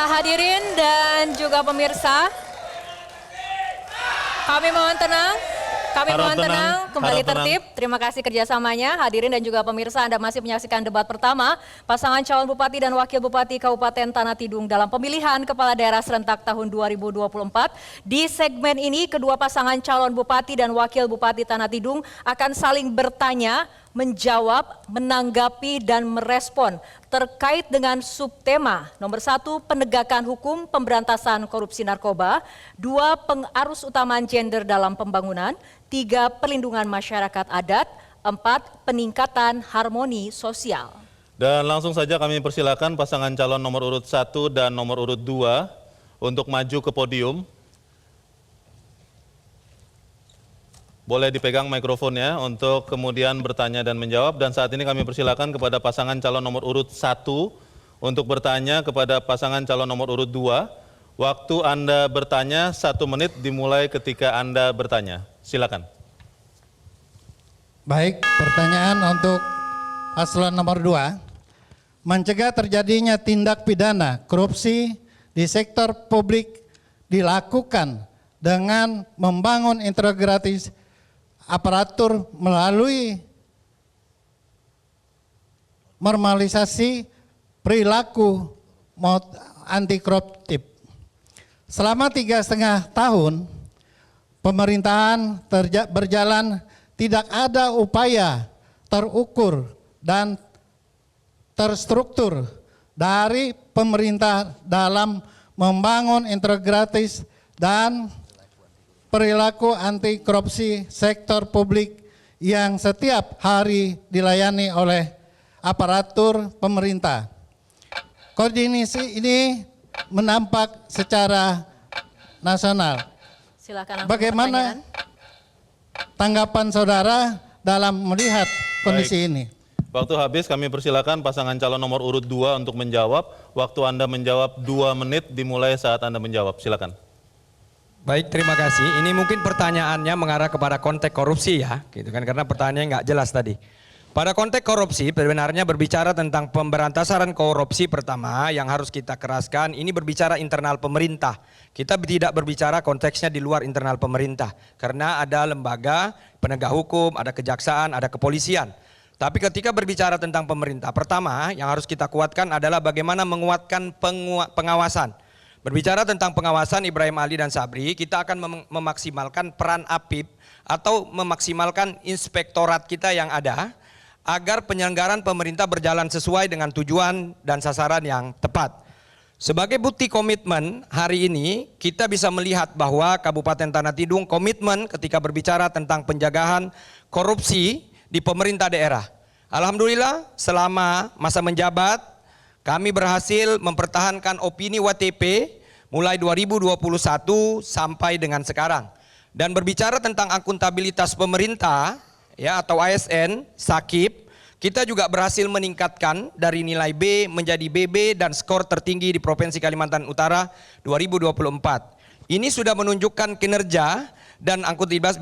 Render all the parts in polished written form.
hadirin dan juga pemirsa, kami mohon tenang. Kembali tertib. Terima kasih kerjasamanya. Hadirin dan juga pemirsa, Anda masih menyaksikan debat pertama pasangan calon Bupati dan Wakil Bupati Kabupaten Tanah Tidung dalam pemilihan Kepala Daerah serentak tahun 2024. Di segmen ini, kedua pasangan calon Bupati dan Wakil Bupati Tanah Tidung akan saling bertanya, menjawab, menanggapi, dan merespon terkait dengan subtema nomor 1, penegakan hukum pemberantasan korupsi narkoba, 2, pengarus utamaan gender dalam pembangunan, 3, perlindungan masyarakat adat, 4, peningkatan harmoni sosial. Dan langsung saja kami persilakan pasangan calon nomor urut 1 dan nomor urut 2 untuk maju ke podium. Boleh dipegang mikrofonnya untuk kemudian bertanya dan menjawab. Dan saat ini kami persilakan kepada pasangan calon nomor urut 1 untuk bertanya kepada pasangan calon nomor urut 2. Waktu Anda bertanya 1 menit dimulai ketika Anda bertanya. Silakan. Baik, pertanyaan untuk paslon nomor 2. Mencegah terjadinya tindak pidana korupsi di sektor publik dilakukan dengan membangun integrasi aparatur melalui normalisasi perilaku anti koruptif. Selama 3,5 tahun pemerintahan berjalan, tidak ada upaya terukur dan terstruktur dari pemerintah dalam membangun integrasi dan perilaku anti korupsi sektor publik yang setiap hari dilayani oleh aparatur pemerintah. Koordinasi ini menampak secara nasional. Silakan. Bagaimana tanggapan saudara dalam melihat kondisi ini? Waktu habis, kami persilakan pasangan calon nomor urut 2 untuk menjawab. Waktu Anda menjawab 2 menit dimulai saat Anda menjawab. Silakan. Baik, terima kasih. Ini mungkin pertanyaannya mengarah kepada konteks korupsi ya, gitu kan? Karena pertanyaannya nggak jelas tadi. Pada konteks korupsi, sebenarnya berbicara tentang pemberantasan korupsi pertama yang harus kita keraskan. Ini berbicara internal pemerintah. Kita tidak berbicara konteksnya di luar internal pemerintah, karena ada lembaga penegak hukum, ada kejaksaan, ada kepolisian. Tapi ketika berbicara tentang pemerintah, pertama yang harus kita kuatkan adalah bagaimana menguatkan pengawasan. Berbicara tentang pengawasan Ibrahim Ali dan Sabri, kita akan memaksimalkan peran APIP atau memaksimalkan inspektorat kita yang ada agar penyelenggaraan pemerintah berjalan sesuai dengan tujuan dan sasaran yang tepat. Sebagai bukti komitmen, hari ini kita bisa melihat bahwa Kabupaten Tanah Tidung komitmen ketika berbicara tentang penjagaan korupsi di pemerintah daerah. Alhamdulillah selama masa menjabat kami berhasil mempertahankan opini WTP mulai 2021 sampai dengan sekarang. Dan berbicara tentang akuntabilitas pemerintah ya atau ASN, Sakip, kita juga berhasil meningkatkan dari nilai B menjadi BB dan skor tertinggi di Provinsi Kalimantan Utara 2024. Ini sudah menunjukkan kinerja dan akuntabilitas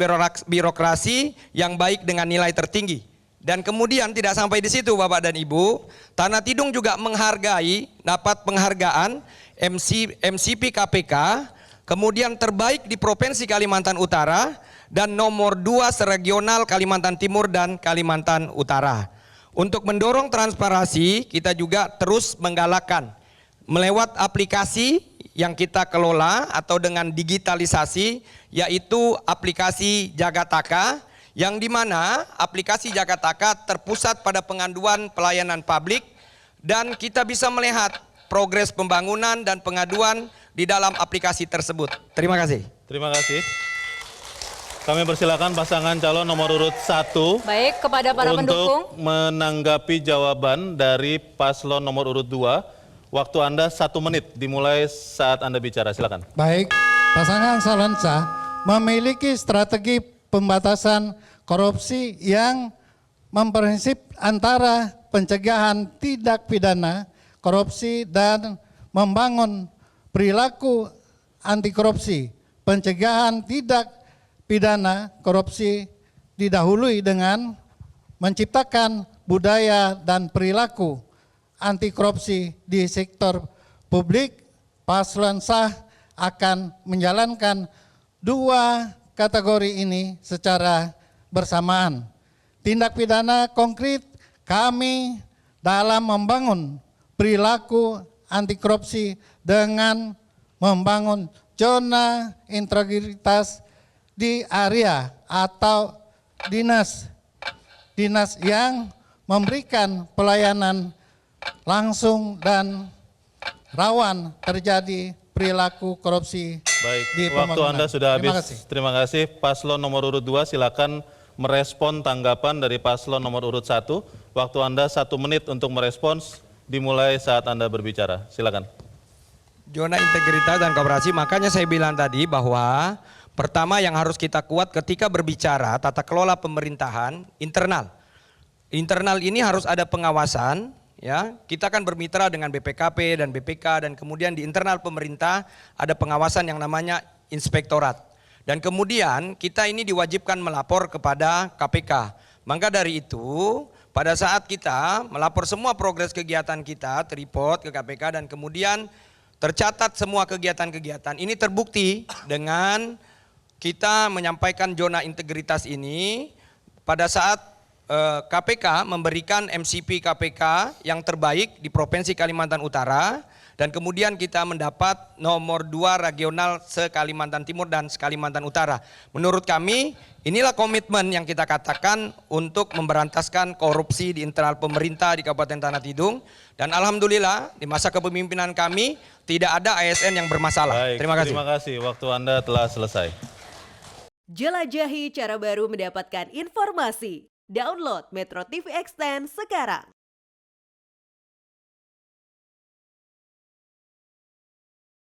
birokrasi yang baik dengan nilai tertinggi. Dan kemudian tidak sampai di situ Bapak dan Ibu, Tanah Tidung juga dapat penghargaan MCP KPK, kemudian terbaik di Provinsi Kalimantan Utara dan nomor 2 seregional Kalimantan Timur dan Kalimantan Utara. Untuk mendorong transparansi, kita juga terus menggalakkan melewat aplikasi yang kita kelola atau dengan digitalisasi, yaitu aplikasi Jagataka, yang dimana aplikasi Jagataka terpusat pada pengaduan pelayanan publik dan kita bisa melihat progres pembangunan dan pengaduan di dalam aplikasi tersebut. Terima kasih. Terima kasih. Kami persilakan pasangan calon nomor urut 1 Baik, kepada para pendukung untuk menanggapi jawaban dari paslon nomor urut 2. Waktu Anda 1 menit dimulai saat Anda bicara. Silakan. Baik, pasangan calon sah memiliki strategi pembatasan korupsi yang memprinsip antara pencegahan tindak pidana korupsi dan membangun perilaku anti korupsi. Pencegahan tindak pidana korupsi didahului dengan menciptakan budaya dan perilaku anti korupsi di sektor publik paslon sah akan menjalankan dua kategori ini secara bersamaan. Tindak pidana konkret kami dalam membangun perilaku anti korupsi dengan membangun zona integritas di area atau dinas yang memberikan pelayanan langsung dan rawan terjadi perilaku korupsi. Baik, di waktu pembangunan. Anda sudah habis. Terima kasih. Terima kasih. Paslon nomor urut 2 silakan merespon tanggapan dari paslon nomor urut 1. Waktu Anda 1 menit untuk merespons, dimulai saat Anda berbicara. Silakan. Zona integritas dan kooperasi, makanya saya bilang tadi bahwa pertama yang harus kita kuat ketika berbicara tata kelola pemerintahan internal. Internal ini harus ada pengawasan, ya. Kita kan bermitra dengan BPKP dan BPK, dan kemudian di internal pemerintah ada pengawasan yang namanya inspektorat. Dan kemudian kita ini diwajibkan melapor kepada KPK. Maka dari itu pada saat kita melapor semua progres kegiatan kita, terreport ke KPK, dan kemudian tercatat semua kegiatan-kegiatan, ini terbukti dengan kita menyampaikan zona integritas ini pada saat KPK memberikan MCP KPK yang terbaik di Provinsi Kalimantan Utara, dan kemudian kita mendapat nomor 2 regional se-Kalimantan Timur dan se-Kalimantan Utara. Menurut kami inilah komitmen yang kita katakan untuk memberantaskan korupsi di internal pemerintah di Kabupaten Tanah Tidung, dan alhamdulillah di masa kepemimpinan kami tidak ada ASN yang bermasalah. Baik, Terima kasih. Terima kasih. Waktu Anda telah selesai. Jelajahi cara baru mendapatkan informasi. Download Metro TV Extend sekarang.